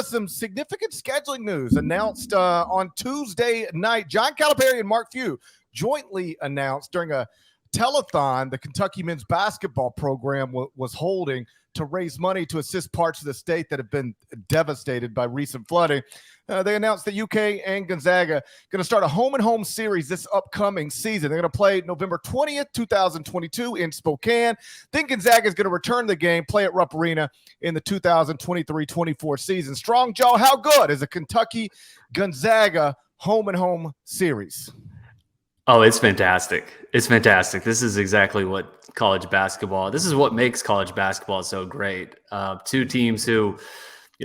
some significant scheduling news announced on Tuesday night. John Calipari and Mark Few jointly announced during a telethon the Kentucky men's basketball program was holding to raise money to assist parts of the state that have been devastated by recent flooding. They announced that UK and Gonzaga going to start a home-and-home series this upcoming season. They're going to play November 20th, 2022 in Spokane. Then Gonzaga is going to return the game, play at Rupp Arena in the 2023-24 season. Strong Jaw, how good is a Kentucky-Gonzaga home-and-home series? Oh, it's fantastic. It's fantastic. This is exactly what college basketball, this is what makes college basketball so great. Two teams who,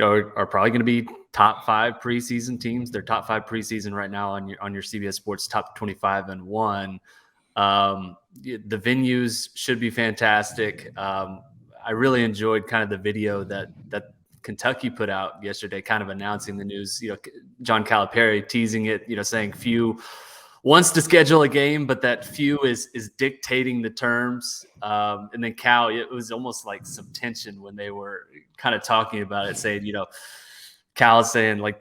are probably going to be top 5 preseason teams. They're top 5 preseason right now on your CBS Sports top 25 and 1. The venues should be fantastic. I really enjoyed kind of the video that Kentucky put out yesterday, kind of announcing the news. John Calipari teasing it, saying Few wants to schedule a game, but that Few is dictating the terms. And then Cal, it was almost like some tension when they were kind of talking about it, saying, Cal is saying, like,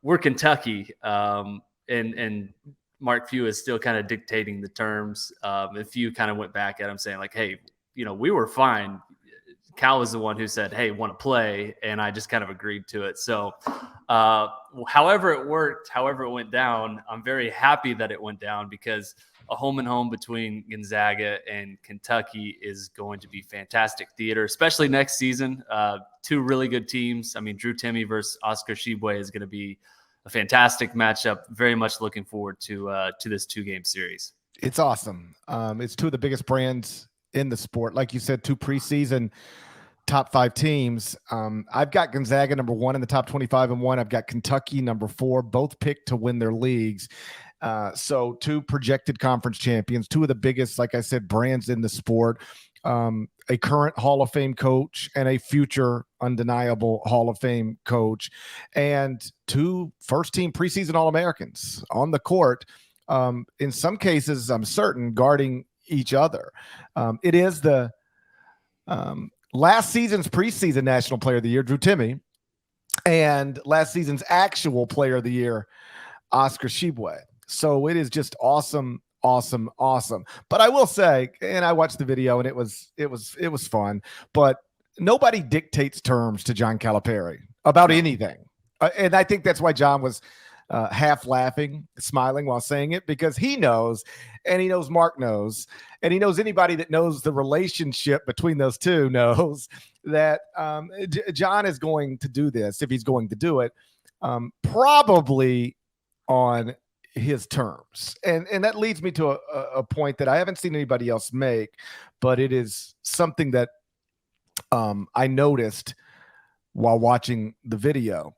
we're Kentucky. And Mark Few is still kind of dictating the terms. And Few kind of went back at him saying, like, hey, we were fine. Cal was the one who said, hey, want to play, and I just kind of agreed to it. So however it worked, however it went down, I'm very happy that it went down, because a home and home between Gonzaga and Kentucky is going to be fantastic theater, especially next season. 2 really good teams. I mean, Drew Timme versus Oscar Tshiebwe is going to be a fantastic matchup. Very much looking forward to this 2-game series. It's awesome. It's 2 of the biggest brands in the sport. Like you said, 2 preseason top 5 teams. I've got Gonzaga number 1 in the top 25 and 1. I've got Kentucky number 4, both picked to win their leagues. So 2 projected conference champions, 2 of the biggest, like I said, brands in the sport. A current Hall of Fame coach and a future undeniable Hall of Fame coach, and 2 first-team preseason All-Americans on the court. In some cases, I'm certain, guarding each other. It is the last season's preseason National Player of the Year, Drew Timme, and last season's actual Player of the Year, Oscar Tshiebwe. So it is just awesome, awesome, awesome. But I will say, and I watched the video, and it was fun, but nobody dictates terms to John Calipari about anything. And I think that's why John was half laughing, smiling while saying it, because he knows, and he knows Mark knows, and he knows anybody that knows the relationship between those 2 knows that John is going to do this, if he's going to do it, probably on his terms. And that leads me to a point that I haven't seen anybody else make, but it is something that I noticed while watching the video.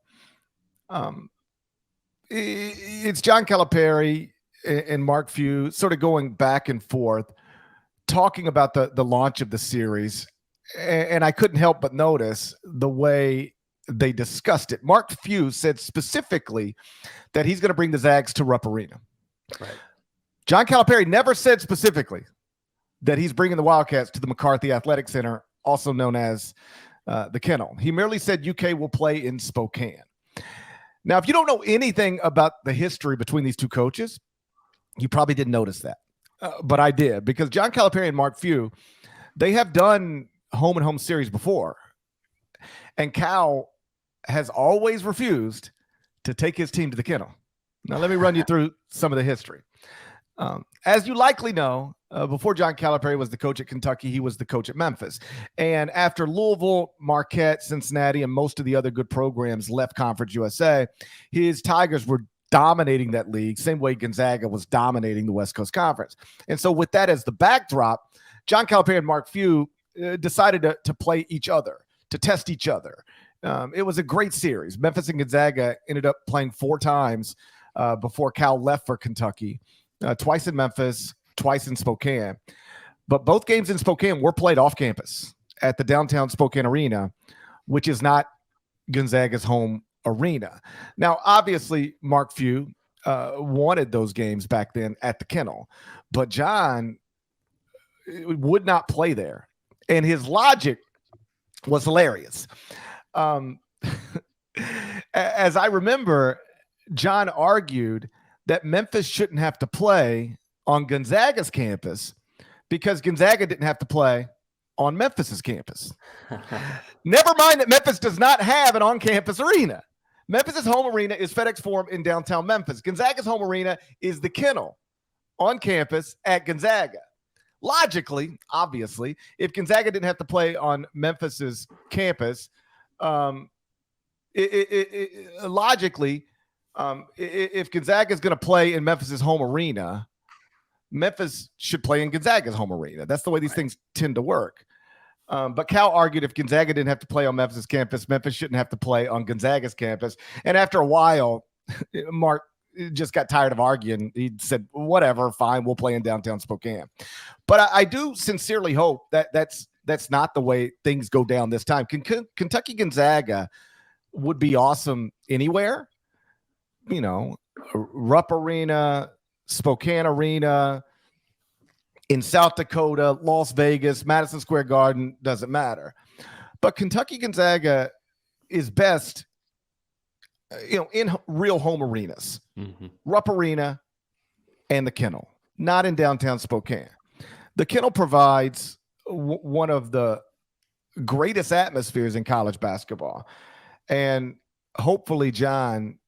It's John Calipari and Mark Few sort of going back and forth, talking about the launch of the series. And I couldn't help but notice the way they discussed it. Mark Few said specifically that he's going to bring the Zags to Rupp Arena. Right. John Calipari never said specifically that he's bringing the Wildcats to the McCarthy Athletic Center, also known as the Kennel. He merely said UK will play in Spokane. Now, if you don't know anything about the history between these 2 coaches, you probably didn't notice that. But I did, because John Calipari and Mark Few, they have done home and home series before. And Cal has always refused to take his team to the Kennel. Now, let me run you through some of the history. As you likely know, before John Calipari was the coach at Kentucky, he was the coach at Memphis. And after Louisville, Marquette, Cincinnati, and most of the other good programs left Conference USA, his Tigers were dominating that league, same way Gonzaga was dominating the West Coast Conference. And so with that as the backdrop, John Calipari and Mark Few decided to play each other, to test each other. It was a great series. Memphis and Gonzaga ended up playing 4 times before Cal left for Kentucky, twice in Memphis, twice in Spokane. But both games in Spokane were played off campus at the downtown Spokane Arena, which is not Gonzaga's home arena. Now, obviously, Mark Few wanted those games back then at the Kennel, but John would not play there. And his logic was hilarious. as I remember, John argued that Memphis shouldn't have to play on Gonzaga's campus because Gonzaga didn't have to play on Memphis's campus. Never mind that Memphis does not have an on-campus arena. Memphis's home arena is FedEx Forum in downtown Memphis. Gonzaga's home arena is the Kennel on campus at Gonzaga. Logically, obviously, if Gonzaga didn't have to play on Memphis's campus, logically, if Gonzaga is going to play in Memphis's home arena, Memphis should play in Gonzaga's home arena. That's the way these things tend to work. But Cal argued if Gonzaga didn't have to play on Memphis's campus, Memphis shouldn't have to play on Gonzaga's campus. And after a while, Mark just got tired of arguing. He said, whatever, fine, we'll play in downtown Spokane. But I do sincerely hope that that's not the way things go down this time. Kentucky-Gonzaga would be awesome anywhere. You know, Rupp Arena, Spokane Arena, in South Dakota, Las Vegas, Madison Square Garden, doesn't matter. But Kentucky-Gonzaga is best, in real home arenas. Mm-hmm. Rupp Arena and the Kennel, not in downtown Spokane. The Kennel provides one of the greatest atmospheres in college basketball. And hopefully John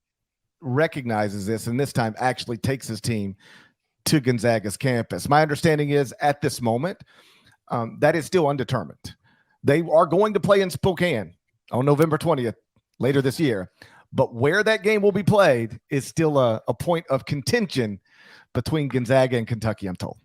recognizes this and this time actually takes his team to Gonzaga's campus. My understanding is at this moment, that is still undetermined. They are going to play in Spokane on November 20th, later this year. But where that game will be played is still a point of contention between Gonzaga and Kentucky, I'm told.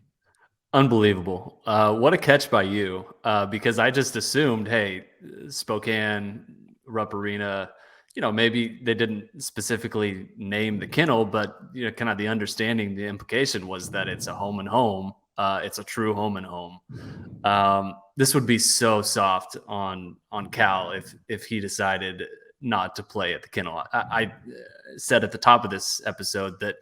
Unbelievable. What a catch by you, because I just assumed, hey, Spokane, Rupp Arena, maybe they didn't specifically name the Kennel, but kind of the understanding, the implication was that it's a home and home. It's a true home and home. This would be so soft on Cal if he decided not to play at the Kennel. I said at the top of this episode that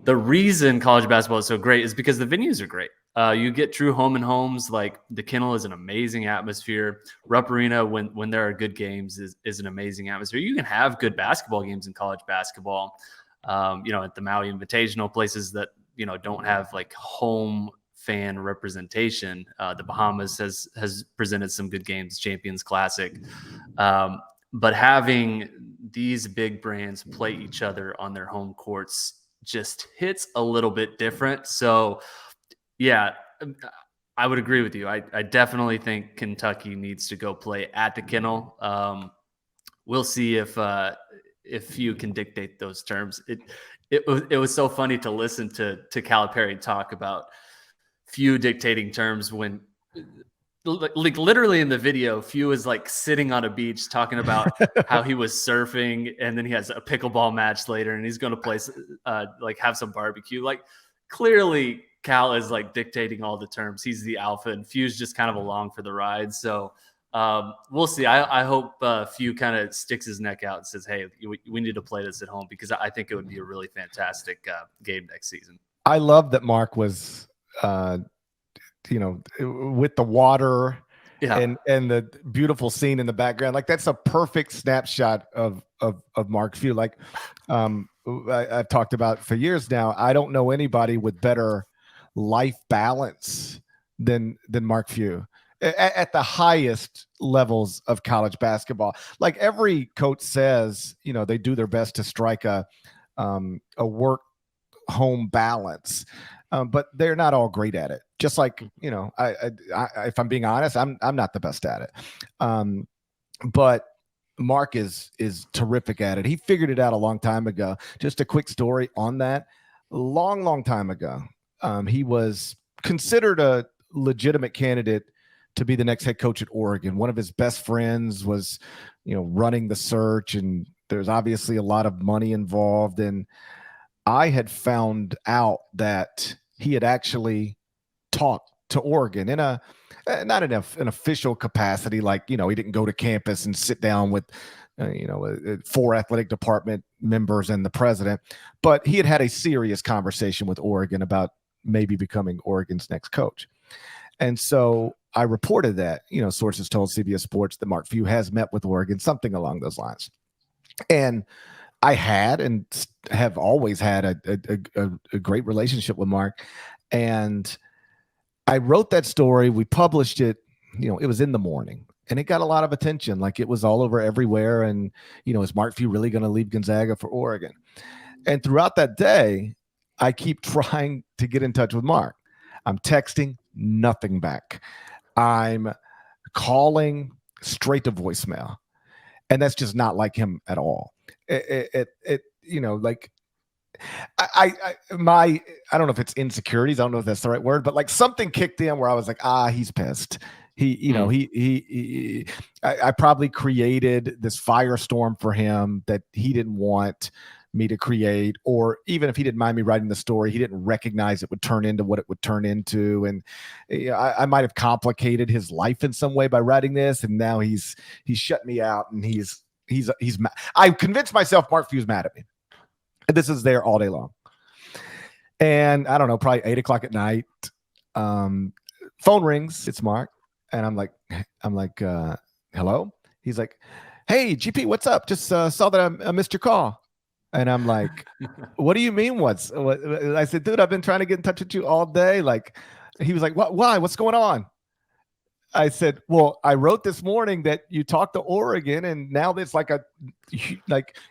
the reason college basketball is so great is because the venues are great. You get true home and homes. Like the Kennel is an amazing atmosphere. Rupp Arena, when there are good games, is an amazing atmosphere. You can have good basketball games in college basketball. At the Maui Invitational, places that don't have like home fan representation. The Bahamas has presented some good games, Champions Classic. But having these big brands play each other on their home courts just hits a little bit different. So, yeah, I would agree with you. I definitely think Kentucky needs to go play at the Kennel. We'll see if you can dictate those terms. It was so funny to listen to Calipari talk about Few dictating terms when, like literally in the video, Few is like sitting on a beach talking about how he was surfing, and then he has a pickleball match later, and he's going to play have some barbecue. Like clearly, Cal is like dictating all the terms. He's the alpha, and Few's just kind of along for the ride. So we'll see. I hope Few kind of sticks his neck out and says, "Hey, we need to play this at home," because I think it would be a really fantastic game next season. I love that Mark was, with the water and the beautiful scene in the background. Like that's a perfect snapshot of Mark Few. Like I've talked about for years now. I don't know anybody with better life balance than Mark Few at the highest levels of college basketball. Like every coach says, they do their best to strike a work home balance. But they're not all great at it. Just like, I if I'm being honest, I'm not the best at it. But Mark is terrific at it. He figured it out a long time ago. Just a quick story on that. Long time ago, he was considered a legitimate candidate to be the next head coach at Oregon. One of his best friends was, running the search, and there's obviously a lot of money involved. And I had found out that he had actually talked to Oregon in not in an official capacity. Like, he didn't go to campus and sit down with, 4 athletic department members and the president, but he had a serious conversation with Oregon about maybe becoming Oregon's next coach. And so I reported that, sources told CBS Sports that Mark Few has met with Oregon, something along those lines. And I had and have always had a great relationship with Mark. And I wrote that story. We published it. It was in the morning, and it got a lot of attention. Like, it was all over everywhere. And, is Mark Few really going to leave Gonzaga for Oregon? And throughout that day, I keep trying to get in touch with Mark. I'm texting, nothing back. I'm calling straight to voicemail. And that's just not like him at all. Like, I don't know if it's insecurities. I don't know if that's the right word, but like something kicked in where I was like, he's pissed. I probably created this firestorm for him that he didn't want me to create, or even if he didn't mind me writing the story, he didn't recognize it would turn into what it would turn into. And I might have complicated his life in some way by writing this. And now he's shut me out, and he's mad. I convinced myself Mark Few's mad at me. And this is there all day long. And I don't know, probably 8:00 at night. Phone rings. It's Mark. And I'm like, hello? He's like, hey, GP, what's up? Just saw that I missed your call. And I'm like, what do you mean? What? I said, dude, I've been trying to get in touch with you all day. Like, he was like, what? Why? What's going on? I said, well, I wrote this morning that you talked to Oregon, and now it's like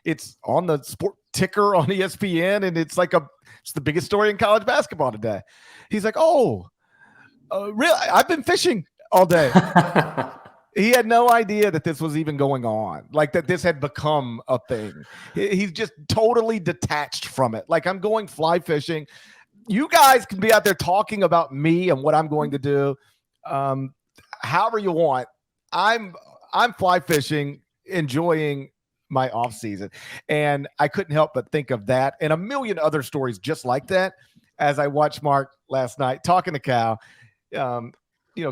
it's on the sport ticker on ESPN, and it's the biggest story in college basketball today. He's like, oh, really? I've been fishing all day. He had no idea that this was even going on, like that this had become a thing. He's just totally detached from it. Like, I'm going fly fishing. You guys can be out there talking about me and what I'm going to do. However you want. I'm fly fishing, enjoying my off season. And I couldn't help but think of that and a million other stories just like that as I watched Mark last night talking to Cal.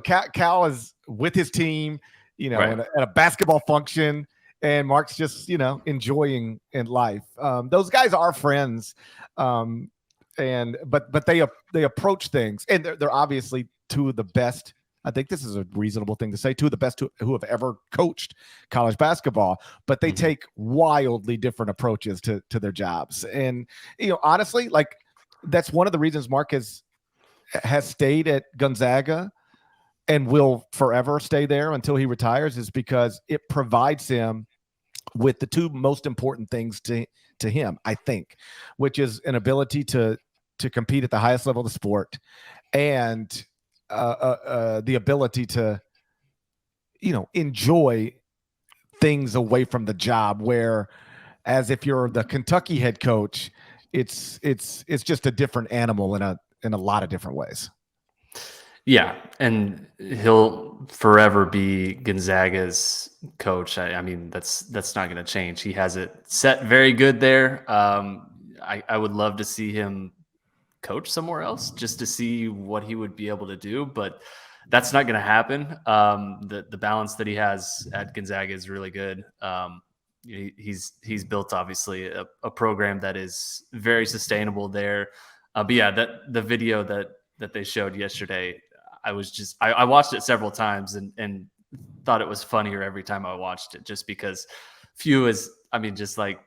Cal is with his team, right, at a basketball function, and Mark's just, enjoying in life. Those guys are friends. But they approach things, and they're obviously two of the best. I think this is a reasonable thing to say. Two of the best who have ever coached college basketball, but they take wildly different approaches to their jobs. And, honestly, like, that's one of the reasons Mark has stayed at Gonzaga and will forever stay there until he retires, is because it provides him with the two most important things to him, I think, which is an ability to compete at the highest level of the sport, and the ability to, enjoy things away from the job, where as if you're the Kentucky head coach, it's just a different animal in a lot of different ways. Yeah, and he'll forever be Gonzaga's coach. I mean, that's not going to change. He has it set very good there. I would love to see him coach somewhere else just to see what he would be able to do, but that's not going to happen. The balance that he has at Gonzaga is really good. He's built, obviously, a program that is very sustainable there. But yeah, the video that they showed yesterday, I watched it several times and thought it was funnier every time I watched it, just because Few is, just like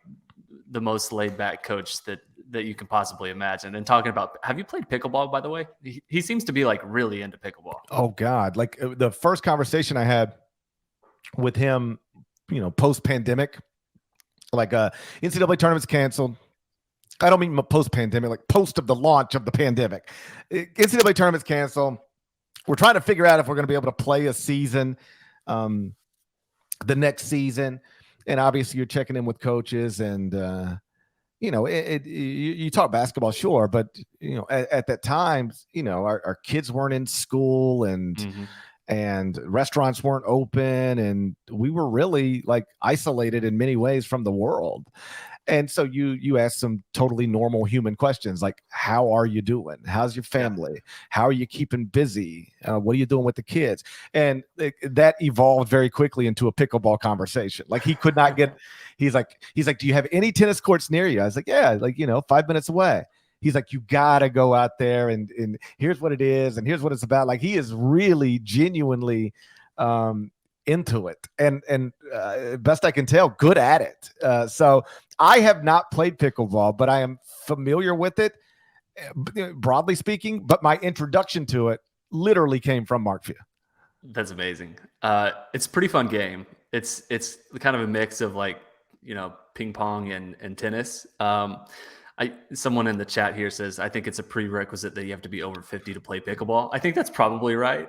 the most laid back coach that you can possibly imagine. And talking about, have you played pickleball, by the way? He seems to be like really into pickleball. Oh God. Like, the first conversation I had with him, post pandemic, like NCAA tournaments canceled. I don't mean post pandemic, like post of the launch of the pandemic. NCAA tournaments canceled. We're trying to figure out if we're going to be able to play a season, the next season. And obviously you're checking in with coaches, and, you talk basketball, sure. But, at that time, our kids weren't in school, and restaurants weren't open, and we were really like isolated in many ways from the world. And so you ask some totally normal human questions, like, how are you doing? How's your family? Yeah. How are you keeping busy? What are you doing with the kids? And that evolved very quickly into a pickleball conversation. Like, he could not get, he's like, do you have any tennis courts near you? I was like, yeah, 5 minutes away. He's like, you got to go out there, and here's what it is, and here's what it's about. Like, he is really genuinely into it, and best I can tell, good at it. So I have not played pickleball, but I am familiar with it, broadly speaking. But my introduction to it literally came from Mark Few. That's amazing. It's a pretty fun game. It's kind of a mix of like, ping pong and tennis. Someone in the chat here says, I think it's a prerequisite that you have to be over 50 to play pickleball. I think that's probably right.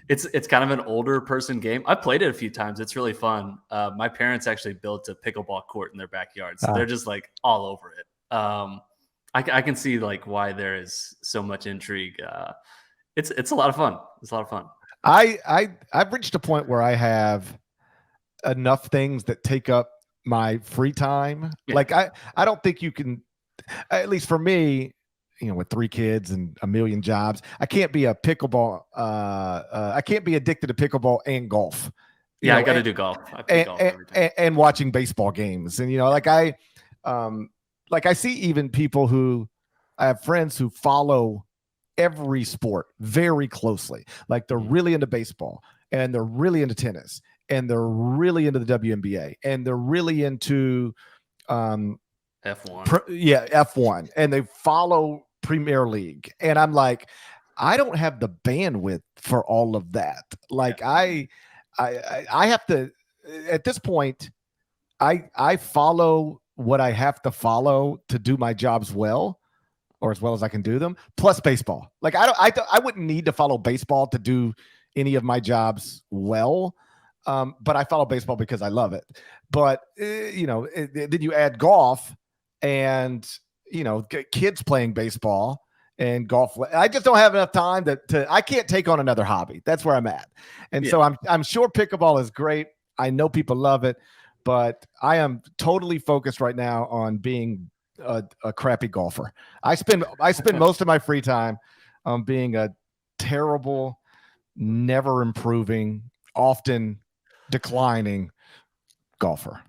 It's kind of an older person game. I played it a few times. It's really fun. My parents actually built a pickleball court in their backyard, so they're just like all over it. I can see like why there is so much intrigue. It's a lot of fun. It's a lot of fun. I've reached a point where I have enough things that take up my free time. Yeah. Like I don't think you can, at least for me, with 3 kids and a million jobs, I can't be a pickleball. I can't be addicted to pickleball and golf. I got to do golf. I play golf every time. And watching baseball games. And, like I see even people who, I have friends who follow every sport very closely. Like they're really into baseball, and they're really into tennis, and they're really into the WNBA, and they're really into F1. F1, and they follow Premier League. And I'm like, I don't have the bandwidth for all of that. Like I have to, at this point, I follow what I have to follow to do my jobs well, or as well as I can do them, plus baseball. Like I wouldn't need to follow baseball to do any of my jobs well. But I follow baseball because I love it. But, then you add golf and, kids playing baseball and golf. I just don't have enough time I can't take on another hobby. That's where I'm at. And so I'm sure pickleball is great. I know people love it, but I am totally focused right now on being a crappy golfer. I spend most of my free time on being a terrible, never improving, often declining golfer.